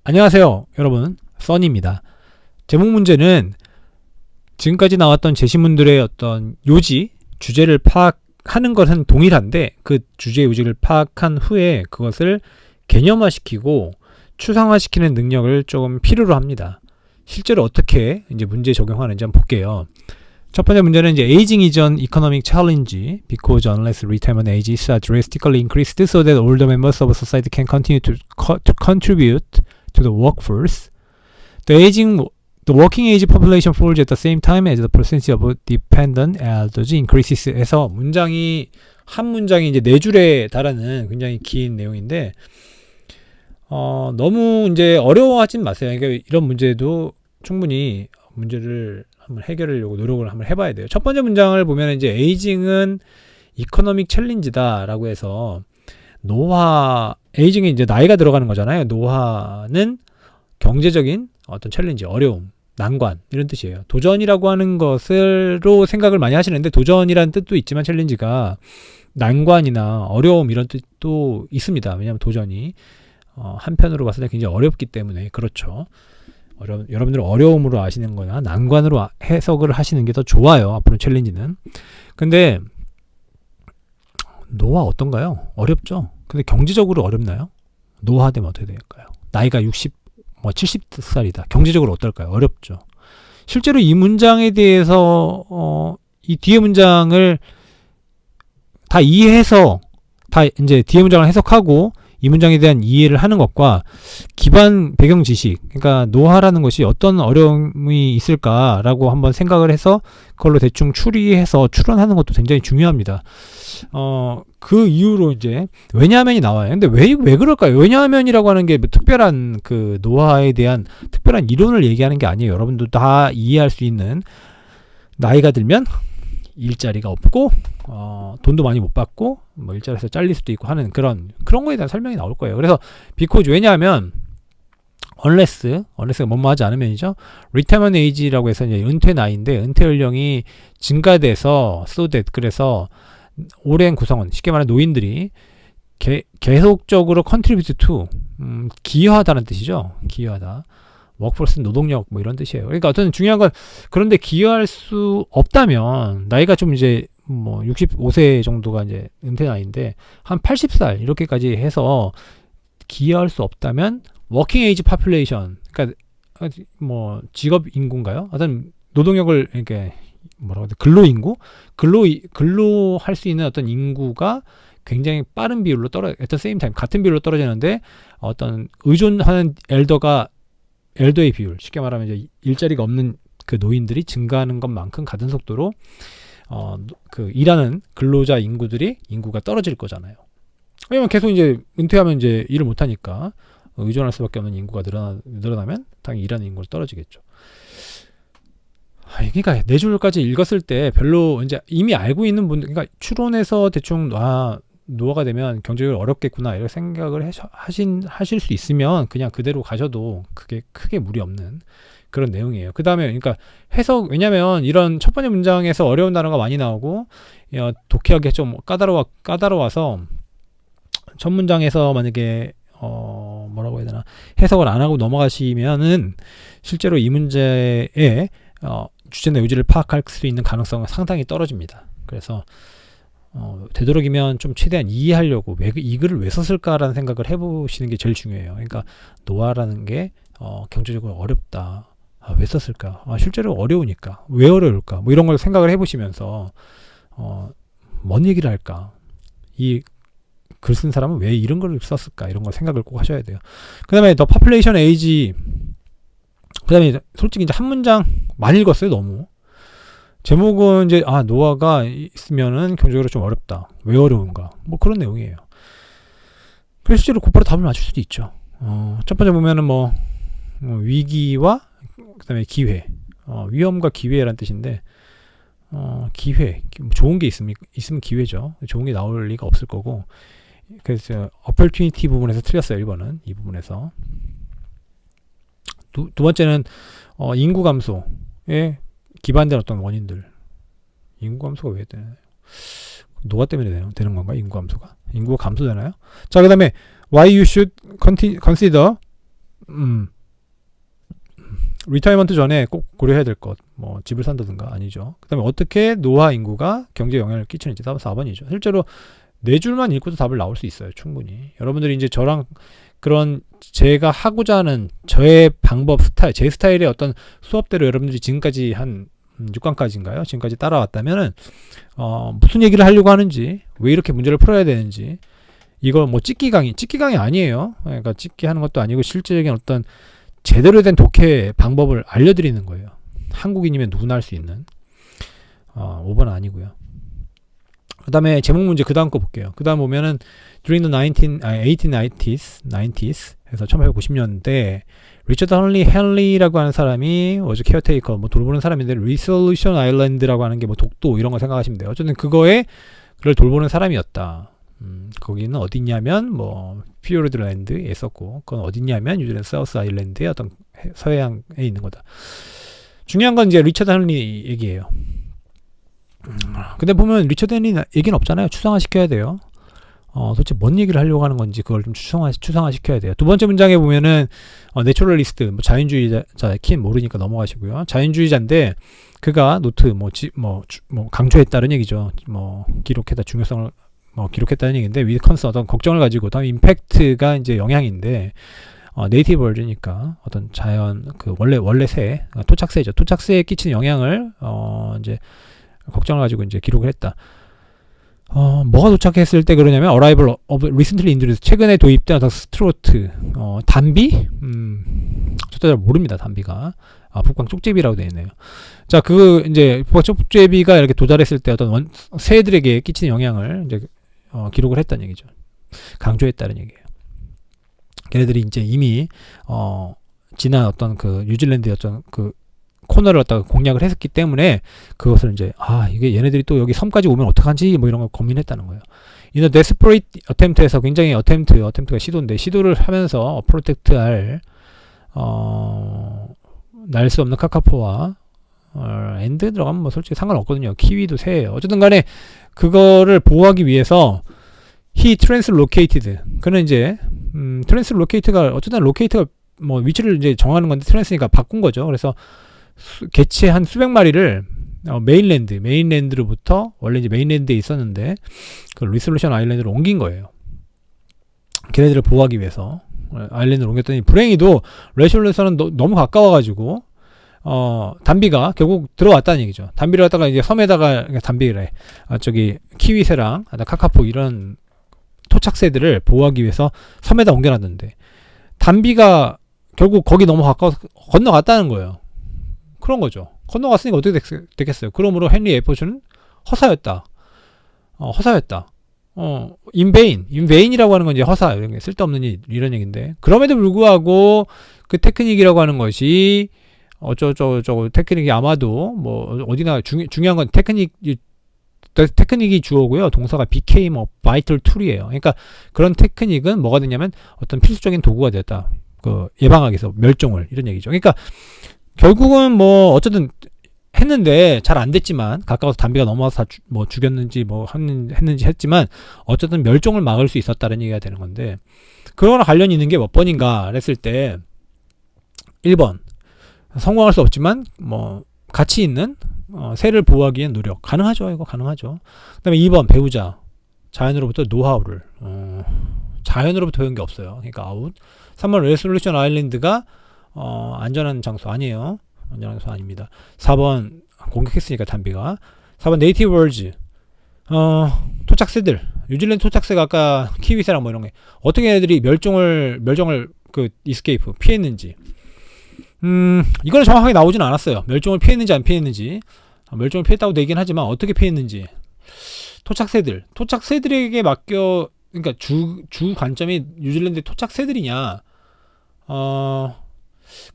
안녕하세요 여러분, 써니입니다. 제목 문제는 지금까지 나왔던 제시문들의 어떤 요지, 주제를 파악하는 것은 동일한데 그 주제 요지를 파악한 후에 그것을 개념화시키고 추상화시키는 능력을 조금 필요로 합니다. 실제로 어떻게 이제 문제 적용하는지 한번 볼게요. 첫 번째 문제는 이제 Aging is an economic challenge because unless retirement ages are drastically increased so that older members of society can continue to contribute to the workforce, the working age population falls at the same time as the percentage of dependent elders increases. 해서 문장이 한 문장이 이제 네 줄에 달하는 굉장히 긴 내용인데 너무 이제 어려워하진 마세요. 그러니까 이런 문제도 충분히 문제를 한번 해결하려고 노력을 한번 해봐야 돼요. 첫 번째 문장을 보면 이제 에이징은 이코노믹 챌린지다라고 해서 에이징에 이제 나이가 들어가는 거잖아요. 노화는 경제적인 어떤 챌린지, 어려움, 난관 이런 뜻이에요. 도전이라고 하는 것으로 생각을 많이 하시는데 도전이라는 뜻도 있지만 챌린지가 난관이나 어려움 이런 뜻도 있습니다. 왜냐하면 도전이 한편으로 봤을 때 굉장히 어렵기 때문에 그렇죠. 여러분들은 어려움으로 아시는 거나 난관으로 해석을 하시는 게 더 좋아요. 앞으로 챌린지는. 근데 노화 어떤가요? 어렵죠. 근데 경제적으로 어렵나요? 노화되면 어떻게 될까요? 나이가 70살이다. 경제적으로 어떨까요? 어렵죠. 실제로 이 문장에 대해서 이 뒤에 문장을 다 이해해서 다 이제 뒤에 문장을 해석하고 이 문장에 대한 이해를 하는 것과 기반 배경 지식, 그러니까 노화라는 것이 어떤 어려움이 있을까라고 한번 생각을 해서 그걸로 대충 추리해서 추론하는 것도 굉장히 중요합니다. 그 이후로 이제 왜냐하면이 나와요. 근데 왜 그럴까요? 왜냐하면이라고 하는 게 특별한 그 노화에 대한 특별한 이론을 얘기하는 게 아니에요. 여러분도 다 이해할 수 있는, 나이가 들면 일자리가 없고 돈도 많이 못 받고 뭐 일자리에서 잘릴 수도 있고 하는 그런 거에 대한 설명이 나올 거예요. 그래서 because 왜냐하면 unless가 뭐뭐하지 않으면이죠. retirement age라고 해서 이제 은퇴 나이인데 은퇴 연령이 증가돼서 so that 그래서 오랜 구성원, 쉽게 말하면 노인들이 계속적으로 contribute to 기여하다는 뜻이죠. 기여하다. 워크포스는 노동력 뭐 이런 뜻이에요. 그러니까 어떤 중요한 건 그런데 기여할 수 없다면 나이가 좀 이제 뭐 65세 정도가 이제 은퇴 나이인데 한 80살 이렇게까지 해서 기여할 수 없다면 워킹 에이지 파퓰레이션, 그러니까 뭐 직업 인구인가요? 어떤 노동력을 이렇게 뭐라고 해야 돼? 근로 인구? 근로 할 수 있는 어떤 인구가 굉장히 빠른 비율로 at the same time 같은 비율로 떨어지는데 어떤 의존하는 엘더의 비율, 쉽게 말하면 이제 일자리가 없는 그 노인들이 증가하는 것만큼 같은 속도로 그 일하는 근로자 인구가 떨어질 거잖아요. 왜냐면 계속 이제 은퇴하면 이제 일을 못 하니까 의존할 수밖에 없는 인구가 늘어나면 당연히 일하는 인구가 떨어지겠죠. 그러니까 네 줄까지 읽었을 때 별로 이제 이미 알고 있는 분들, 그러니까 추론해서 대충 노화가 되면 경제적으로 어렵겠구나 이런 생각을 하실 수 있으면 그냥 그대로 가셔도 크게 무리 없는 그런 내용이에요. 그 다음에 그러니까 해석, 왜냐면 이런 첫 번째 문장에서 어려운 단어가 많이 나오고 독해하기 좀 까다로워서 첫 문장에서 만약에 뭐라고 해야 되나 해석을 안 하고 넘어가시면은 실제로 이 문제의 주제나 요지를 파악할 수 있는 가능성은 상당히 떨어집니다. 그래서 되도록이면 좀 최대한 이해하려고 이 글을 왜 썼을까라는 생각을 해보시는 게 제일 중요해요. 그러니까 노화라는 게 경제적으로 어렵다. 왜 썼을까? 실제로 어려우니까. 왜 어려울까? 뭐 이런 걸 생각을 해보시면서 뭔 얘기를 할까? 이 글 쓴 사람은 왜 이런 걸 썼을까? 이런 걸 생각을 꼭 하셔야 돼요. 그 다음에 The Population Age, 그 다음에 솔직히 이제 한 문장 많이 읽었어요. 너무. 제목은 이제 노화가 있으면은 경제적으로 좀 어렵다. 왜 어려운가? 뭐 그런 내용이에요. 그래서 실제로 곧바로 답을 맞출 수도 있죠. 첫 번째 보면은 위기와 그다음에 기회, 위험과 기회라는 뜻인데 기회, 좋은 게 있으면 기회죠. 좋은 게 나올 리가 없을 거고. 그래서 opportunity 부분에서 틀렸어요. 1번은 이 부분에서. 두 번째는 인구 감소에 기반된 어떤 원인들. 인구 감소가 왜 되나요? 노화 때문에 되는 건가? 인구 감소가? 인구가 감소되나요? 자, 그 다음에 why you should consider 리타이먼트 전에 꼭 고려해야 될 것, 뭐 집을 산다든가 아니죠. 그다음에 어떻게 노화 인구가 경제에 영향을 끼치는지 4번이죠. 실제로 네 줄만 읽고도 답을 나올 수 있어요. 충분히. 여러분들이 이제 저랑 그런 제가 하고자 하는 저의 방법 스타일, 제 스타일의 어떤 수업대로 여러분들이 지금까지 한 6강까지인가요? 지금까지 따라왔다면은 무슨 얘기를 하려고 하는지, 왜 이렇게 문제를 풀어야 되는지, 이걸 뭐 찍기 강의 아니에요. 그러니까 찍기 하는 것도 아니고 실질적인 어떤 제대로 된 독해 방법을 알려드리는 거예요. 한국인이면 누구나 할 수 있는. 5번 아니고요. 그 다음에 제목 문제 그 다음 거 볼게요. 그 다음 보면은 during the 1890s 해서 1890년대 리처드 헨리라고 하는 사람이 어제 케어테이커 뭐 돌보는 사람인데 리솔루션 아일랜드라고 하는 게 뭐 독도 이런 거 생각하시면 돼요. 어쨌든 그거에 그를 돌보는 사람이었다. 거기는 어디냐면 뭐 피오르드랜드에 있었고 그건 어디냐면 뉴질랜드 사우스 아일랜드의 어떤 서해안에 있는 거다. 중요한 건 이제 리처드 헨리 얘기예요. 근데 보면 리처드 헨리 얘기는 없잖아요. 추상화시켜야 돼요. 도대체 뭔 얘기를 하려고 하는 건지 그걸 좀 추상화시켜야 돼요. 두 번째 문장에 보면은 내추럴리스트, 뭐 자연주의자, 킨 모르니까 넘어가시고요. 자연주의자인데 그가 노트 뭐 강조했다는 얘기죠. 뭐 기록했다 중요성을 기록했다는 얘기인데 위컨스 어떤 걱정을 가지고 다음 임팩트가 이제 영향인데 네이티브 월드니까 어떤 자연 그 원래 새 토착새죠. 토착새에 끼치는 영향을 이제 걱정을 가지고 이제 기록을 했다. 뭐가 도착했을 때 그러냐면 arrival of recently introduced 최근에 도입된 어떤 스트로트 단비 저도 잘 모릅니다. 단비가 북방 쪽제비라고 되어 있네요. 자, 그 이제 북방 쪽제비가 이렇게 도달했을 때 어떤 새들에게 끼치는 영향을 이제 기록을 했다는 얘기죠. 강조했다는 얘기예요. 걔네들이 이제 이미 지난 어떤 그 뉴질랜드의 어떤 그 코너를 갖다가 공략을 했기 때문에 그것을 이제 이게 얘네들이 또 여기 섬까지 오면 어떡하지 뭐 이런 걸 고민했다는 거예요. 이는 desperate attempt에서 굉장히 attempt가 시도인데 시도를 하면서 프로텍트할 날 수 없는 카카포와 엔드 들어가면 뭐 솔직히 상관없거든요. 키위도 새예요. 어쨌든 간에 그거를 보호하기 위해서 he translocated 그는 이제 translocated가 어쨌든 로케이트가 뭐 위치를 이제 정하는 건데 트랜스니까 바꾼 거죠. 그래서 개체 한 수백 마리를 메인랜드로부터 원래 이제 메인랜드에 있었는데 그 리솔루션 아일랜드로 옮긴 거예요. 걔네들을 보호하기 위해서 아일랜드로 옮겼더니 불행히도 레졸루션은 너무 가까워가지고 담비가 결국 들어왔다는 얘기죠. 담비를 갖다가 이제 섬에다가 담비래 저기 키위새랑 카카포 이런 토착새들을 보호하기 위해서 섬에다 옮겨놨는데 담비가 결국 거기 너무 가까워서 건너갔다는 거예요. 그런 거죠. 건너갔으니까 어떻게 됐겠어요. 그러므로 헨리 에포츠는 허사였다. 인베인이라고 하는 건 이제 허사, 쓸데없는 일, 이런 얘기인데, 그럼에도 불구하고 그 테크닉이라고 하는 것이 어쩌고저쩌고 테크닉이 아마도 뭐 어디나 중요한 건 테크닉이 주어고요. 동사가 became a vital tool이에요. 그러니까 그런 테크닉은 뭐가 되냐면 어떤 필수적인 도구가 되었다. 그 예방하기 위해서 멸종을 이런 얘기죠. 그러니까 결국은 뭐 어쨌든 했는데 잘 안 됐지만 가까워서 담비가 넘어와서 뭐 죽였는지 뭐 했는지 했지만 어쨌든 멸종을 막을 수 있었다는 얘기가 되는 건데 그거랑 관련이 있는 게 몇 번인가 했을 때 1번 성공할 수 없지만 뭐 가치 있는 새를 보호하기 위한 노력 가능하죠. 이거 가능하죠. 그 다음에 2번 배우자 자연으로부터 노하우를 자연으로부터 배운 게 없어요. 그러니까 아웃. 3번 레솔루션 아일랜드가 안전한 장소 아니에요. 안전한 장소 아닙니다. 4번 공격했으니까 담비가. 4번 네이티브 월즈 토착새들 뉴질랜드 토착새가 아까 키위새랑 뭐 이런 게 어떻게 애들이 멸종을 그 이스케이프 피했는지 이거는 정확하게 나오진 않았어요. 멸종을 피했는지 안 피했는지 멸종을 피했다고 되긴 하지만 어떻게 피했는지 토착새들에게 맡겨 그러니까 주 관점이 뉴질랜드 토착새들이냐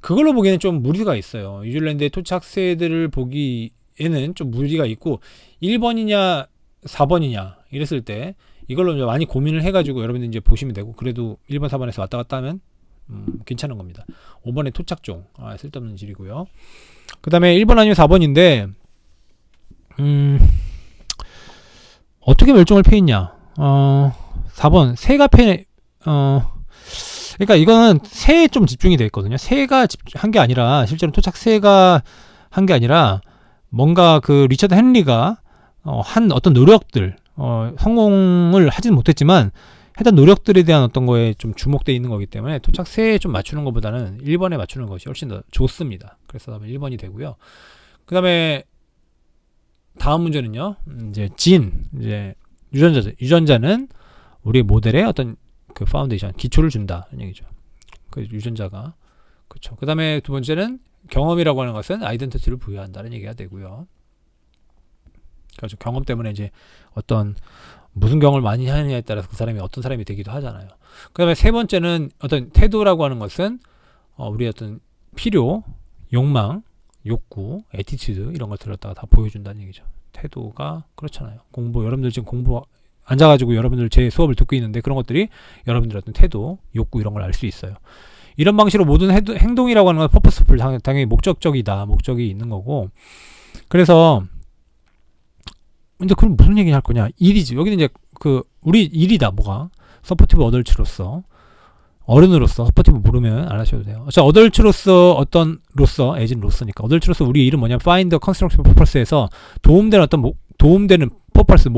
그걸로 보기에는 좀 무리가 있어요. 뉴질랜드의 토착새들을 보기에는 좀 무리가 있고 1번이냐 4번이냐 이랬을 때 이걸로 많이 고민을 해가지고 여러분들 이제 보시면 되고 그래도 1번 4번에서 왔다 갔다 하면 괜찮은 겁니다. 5번에 토착종 쓸데없는 질이고요. 그 다음에 1번 아니면 4번인데 어떻게 멸종을 피했냐 4번 새가 그러니까 이거는 새에 좀 집중이 돼 있거든요. 새가 한 게 아니라 실제로 토착 새가 한 게 아니라 뭔가 그 리처드 헨리가 한 어떤 노력들 성공을 하진 못했지만 했던 노력들에 대한 어떤 거에 좀 주목되어 있는 거기 때문에 토착 새에 좀 맞추는 것보다는 1번에 맞추는 것이 훨씬 더 좋습니다. 그래서 1번이 되고요. 그 다음에 다음 문제는요. 이제 이제 유전자는 우리 모델의 어떤 그 파운데이션 기초를 준다 이런 얘기죠. 그 유전자가 그렇죠. 그 다음에 두 번째는 경험이라고 하는 것은 아이덴티티를 부여한다는 얘기가 되고요. 그렇죠. 경험 때문에 이제 어떤 무슨 경험을 많이 하느냐에 따라서 그 사람이 어떤 사람이 되기도 하잖아요. 그 다음에 세 번째는 어떤 태도라고 하는 것은 우리 어떤 필요, 욕망, 욕구, 애티튜드 이런 것들을 갖다가 다 보여준다는 얘기죠. 태도가 그렇잖아요. 여러분들 지금 공부 앉아가지고 여러분들 제 수업을 듣고 있는데 그런 것들이 여러분들 어떤 태도, 욕구 이런 걸 알 수 있어요. 이런 방식으로 모든 행동이라고 하는 건 purposeful, 당연히 목적적이다. 목적이 있는 거고. 그래서 이제 그럼 무슨 얘기 할 거냐? 일이지. 여기는 이제 우리 일이다. 뭐가? 서포티브 어덜츠로서 어른으로서 서포티브 모르면 안 하셔도 돼요. 자, 어덜츠로서 에진로서니까 어덜츠로서 우리 일은 뭐냐면 find the constructive purpose에서 도움되는 purpose,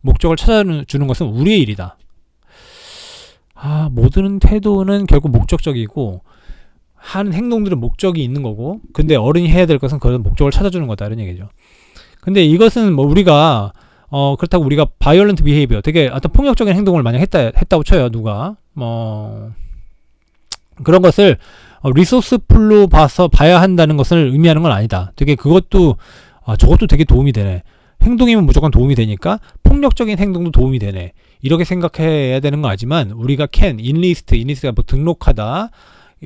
목적을 찾아주는 것은 우리의 일이다. 모든 태도는 결국 목적적이고 하는 행동들은 목적이 있는 거고 근데 어른이 해야 될 것은 그런 목적을 찾아주는 거다 이런 얘기죠. 근데 이것은 뭐 우리가 그렇다고 우리가 violent behavior 되게 어떤 폭력적인 행동을 만약 했다고 쳐요. 누가 그런 것을 리소스풀로 봐야 한다는 것을 의미하는 건 아니다. 되게 그것도 저것도 되게 도움이 되네. 행동이면 무조건 도움이 되니까 폭력적인 행동도 도움이 되네. 이렇게 생각해야 되는 거 알지만 우리가 enlist가 뭐 등록하다,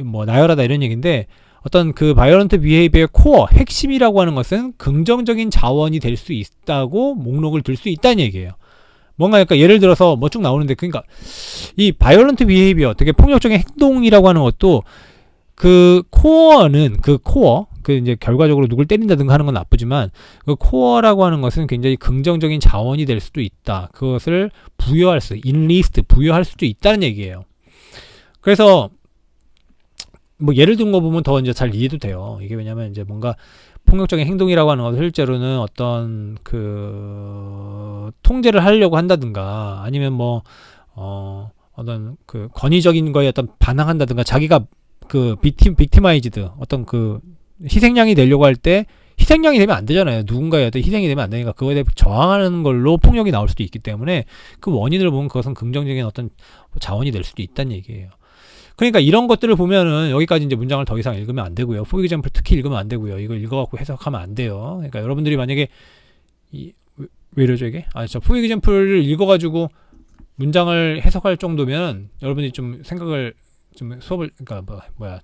뭐 나열하다 이런 얘기인데 어떤 그 violent behavior의 코어, 핵심이라고 하는 것은 긍정적인 자원이 될 수 있다고 목록을 들 수 있다는 얘기예요. 뭔가 그러니까 예를 들어서 뭐 쭉 나오는데 그러니까 이 violent behavior, 되게 폭력적인 행동이라고 하는 것도 그 코어, 이제 결과적으로 누굴 때린다든가 하는 건 나쁘지만 그 코어라고 하는 것은 굉장히 긍정적인 자원이 될 수도 있다. 그것을 부여할 수도 있다는 얘기예요. 그래서 뭐 예를 든 거 보면 더 이제 잘 이해도 돼요. 이게 왜냐면 이제 뭔가 폭력적인 행동이라고 하는 것은 실제로는 어떤 그 통제를 하려고 한다든가 아니면 뭐 어떤 그 권위적인 거에 어떤 반항한다든가 자기가 그 빅티마이즈드 어떤 그 희생양이 되려고 할 때 희생양이 되면 안 되잖아요. 누군가에 어떤 희생이 되면 안 되니까 그거에 대해 저항하는 걸로 폭력이 나올 수도 있기 때문에 그 원인을 보면 그것은 긍정적인 어떤 자원이 될 수도 있다는 얘기예요. 그러니까 이런 것들을 보면은 여기까지 이제 문장을 더 이상 읽으면 안 되고요. for example 특히 읽으면 안 되고요. 이걸 읽어갖고 해석하면 안 돼요. 그러니까 여러분들이 만약에 왜 이러죠 이게? for example를 읽어가지고 문장을 해석할 정도면 여러분이 좀 생각을 좀 수업을 그러니까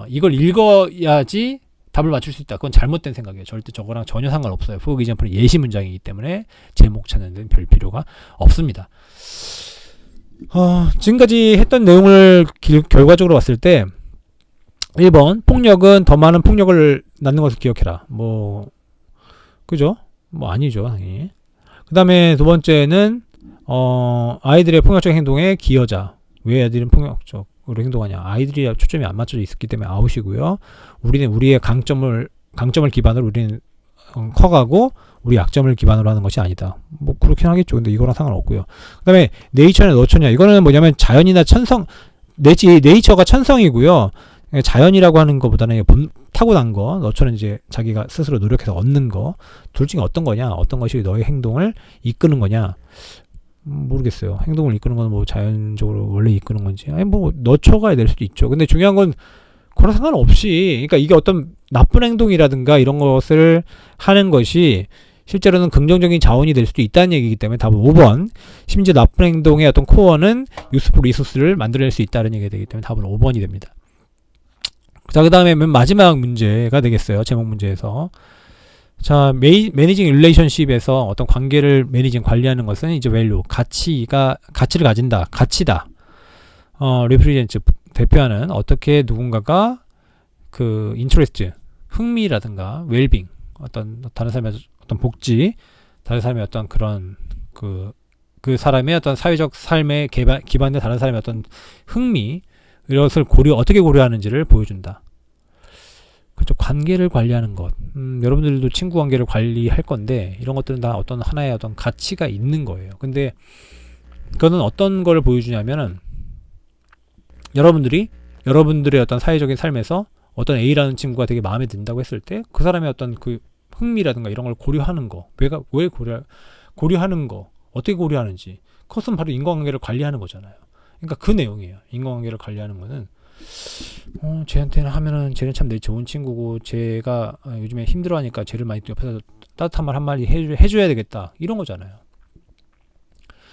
이걸 읽어야지 답을 맞출 수 있다. 그건 잘못된 생각이에요. 절대 저거랑 전혀 상관없어요. for example은 예시 문장이기 때문에 제목 찾는 데는 별 필요가 없습니다. 지금까지 했던 내용을 결과적으로 봤을 때 1번 폭력은 더 많은 폭력을 낳는 것을 기억해라. 그죠? 아니죠 당연히. 그 다음에 두 번째는 아이들의 폭력적인 행동에 기여자. 왜 애들은 폭력적으로 행동하냐? 아이들이 초점이 안 맞춰져 있었기 때문에 아웃이고요. 우리는 우리의 강점을 기반으로 우리는 커가고 우리 약점을 기반으로 하는 것이 아니다. 그렇긴 하겠죠. 근데 이거랑 상관없고요. 그 다음에 네이처냐 너처냐. 이거는 뭐냐면 자연이나 네이처가 천성이고요. 자연이라고 하는 것보다는 타고난 거, 너처는 이제 자기가 스스로 노력해서 얻는 거. 둘 중에 어떤 거냐? 어떤 것이 너의 행동을 이끄는 거냐? 모르겠어요. 행동을 이끄는 건 뭐 자연적으로 원래 이끄는 건지. 너처가 될 수도 있죠. 근데 중요한 건 그런 상관없이, 그러니까 이게 어떤 나쁜 행동이라든가 이런 것을 하는 것이 실제로는 긍정적인 자원이 될 수도 있다는 얘기이기 때문에 답은 5번. 심지어 나쁜 행동의 어떤 코어는 유스풀 리소스를 만들어낼 수 있다는 얘기가 되기 때문에 답은 5번이 됩니다. 자, 그 다음에 맨 마지막 문제가 되겠어요. 제목 문제에서. 자, 매니징 릴레이션십에서 어떤 관계를 관리하는 것은 이제 밸류, 가치를 가진다, 가치다. 리프리젠츠, 대표하는 어떻게 누군가가 그 인트레스트, 흥미라든가 웰빙, 어떤 다른 사람의 어떤 복지, 다른 사람의 어떤 그런 그 그 사람의 어떤 사회적 삶에 기반된 다른 사람의 어떤 흥미, 이것을 어떻게 고려하는지를 보여준다. 그렇죠. 관계를 관리하는 것. 여러분들도 친구 관계를 관리할 건데, 이런 것들은 다 어떤 하나의 어떤 가치가 있는 거예요. 근데, 그거는 어떤 걸 보여주냐면은, 여러분들의 어떤 사회적인 삶에서 어떤 A라는 친구가 되게 마음에 든다고 했을 때, 그 사람의 어떤 그 흥미라든가 이런 걸 고려하는 거. 왜 고려하는 거. 어떻게 고려하는지. 그것은 바로 인간관계를 관리하는 거잖아요. 그러니까 그 내용이에요. 인간관계를 관리하는 거는, 쟤한테는 하면은 쟤는 참 내 좋은 친구고 제가 요즘에 힘들어하니까 쟤를 많이 옆에서 따뜻한 말 한마디 해줘야 되겠다 이런 거잖아요.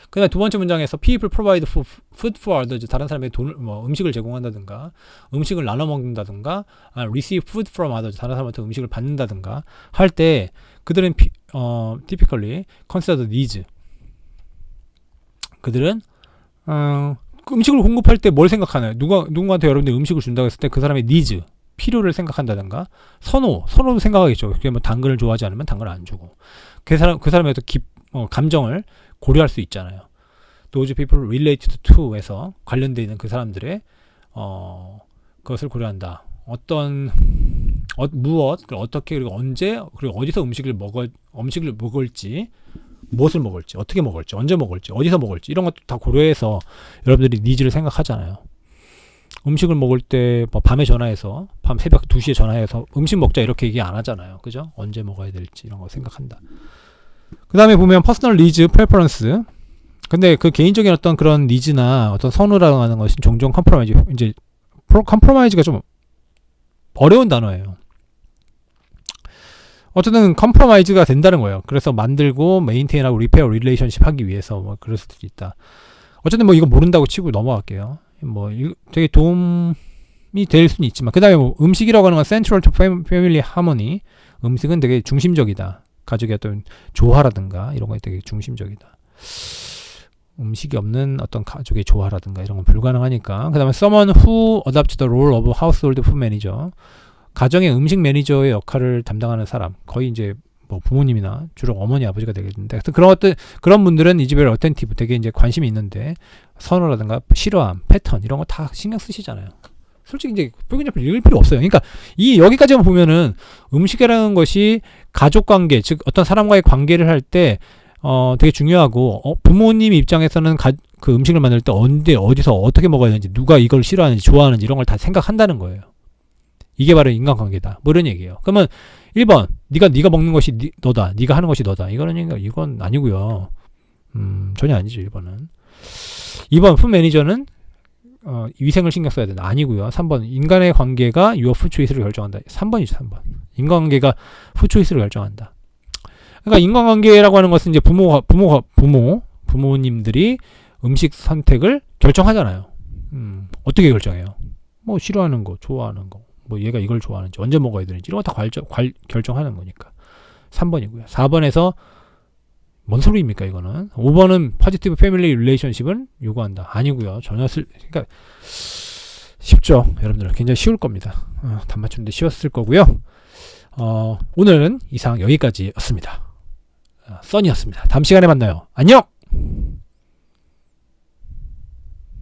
그다음에 두 번째 문장에서 people provide food for others, 다른 사람에게 돈을 음식을 제공한다든가 음식을 나눠 먹는다든가 receive food from others, 다른 사람한테 음식을 받는다든가 할 때 그들은 typically consider needs, 그들은 음식을 공급할 때 뭘 생각하나요? 누군가한테 여러분들이 음식을 준다고 했을 때 그 사람의 니즈, 필요를 생각한다든가 선호도 생각하겠죠. 그게 뭐 당근을 좋아하지 않으면 당근을 안 주고 그 사람의 어떤 감정을 고려할 수 있잖아요. Those people related to에서 관련되어 있는 그 사람들의 그것을 고려한다. 무엇, 어떻게, 그리고 언제, 그리고 어디서 음식을 먹을지, 무엇을 먹을지, 어떻게 먹을지, 언제 먹을지, 어디서 먹을지 이런 것도 다 고려해서 여러분들이 니즈를 생각하잖아요. 음식을 먹을 때 밤에 전화해서 밤 새벽 2시에 전화해서 음식 먹자 이렇게 얘기 안 하잖아요. 그죠? 언제 먹어야 될지 이런 거 생각한다. 그 다음에 보면 퍼스널 니즈, 프레퍼런스. 근데 그 개인적인 어떤 그런 니즈나 어떤 선호라고 하는 것이 종종 컴프로마이즈가 좀 어려운 단어예요. 어쨌든 컴프로마이즈가 된다는 거예요. 그래서 만들고 메인테인하고 리페어 릴레이션십 하기 위해서 뭐 그럴 수도 있다. 어쨌든 뭐 이거 모른다고 치고 넘어갈게요. 뭐 되게 도움이 될 수는 있지만, 그 다음에 뭐 음식이라고 하는 건 central to family harmony. 음식은 되게 중심적이다. 가족의 어떤 조화라든가 이런 거에 되게 중심적이다. 음식이 없는 어떤 가족의 조화라든가 이런 건 불가능하니까. 그 다음에 someone who adopts the role of household food manager. 가정의 음식 매니저의 역할을 담당하는 사람, 거의 이제 뭐 부모님이나 주로 어머니 아버지가 되겠는데, 그런 분들은 이 집에 어텐티브, 되게 이제 관심이 있는데 선호라든가 싫어함, 패턴 이런 거 다 신경 쓰시잖아요. 솔직히 이제 표현잡을 읽을 필요 없어요. 그러니까 여기까지만 보면은 음식이라는 것이 가족 관계, 즉 어떤 사람과의 관계를 할 때 되게 중요하고, 부모님 입장에서는 그 음식을 만들 때 언제 어디서 어떻게 먹어야 되는지, 누가 이걸 싫어하는지 좋아하는지 이런 걸 다 생각한다는 거예요. 이게 바로 인간관계다. 뭐 이런 얘기예요. 그러면 1번 네가 먹는 것이 너다. 네가 하는 것이 너다. 이건 아니고요. 전혀 아니죠. 1번은. 2번 푸드 매니저는 위생을 신경 써야 된다. 아니고요. 3번 인간의 관계가 your food choice를 결정한다. 3번이죠. 3번. 인간관계가 food choice를 결정한다. 그러니까 인간관계라고 하는 것은 이제 부모님들이 음식 선택을 결정하잖아요. 어떻게 결정해요? 뭐 싫어하는 거, 좋아하는 거, 뭐 얘가 이걸 좋아하는지, 언제 먹어야 되는지 이런 거 다 결정하는 거니까. 3번이고요. 4번에서 뭔 소리입니까 이거는. 5번은 포지티브 패밀리 릴레이션십은 요구한다. 아니고요. 그러니까 쉽죠. 여러분들 굉장히 쉬울 겁니다. 단맞추는데 쉬웠을 거고요. 오늘은 이상 여기까지였습니다. 써니였습니다. 다음 시간에 만나요. 안녕.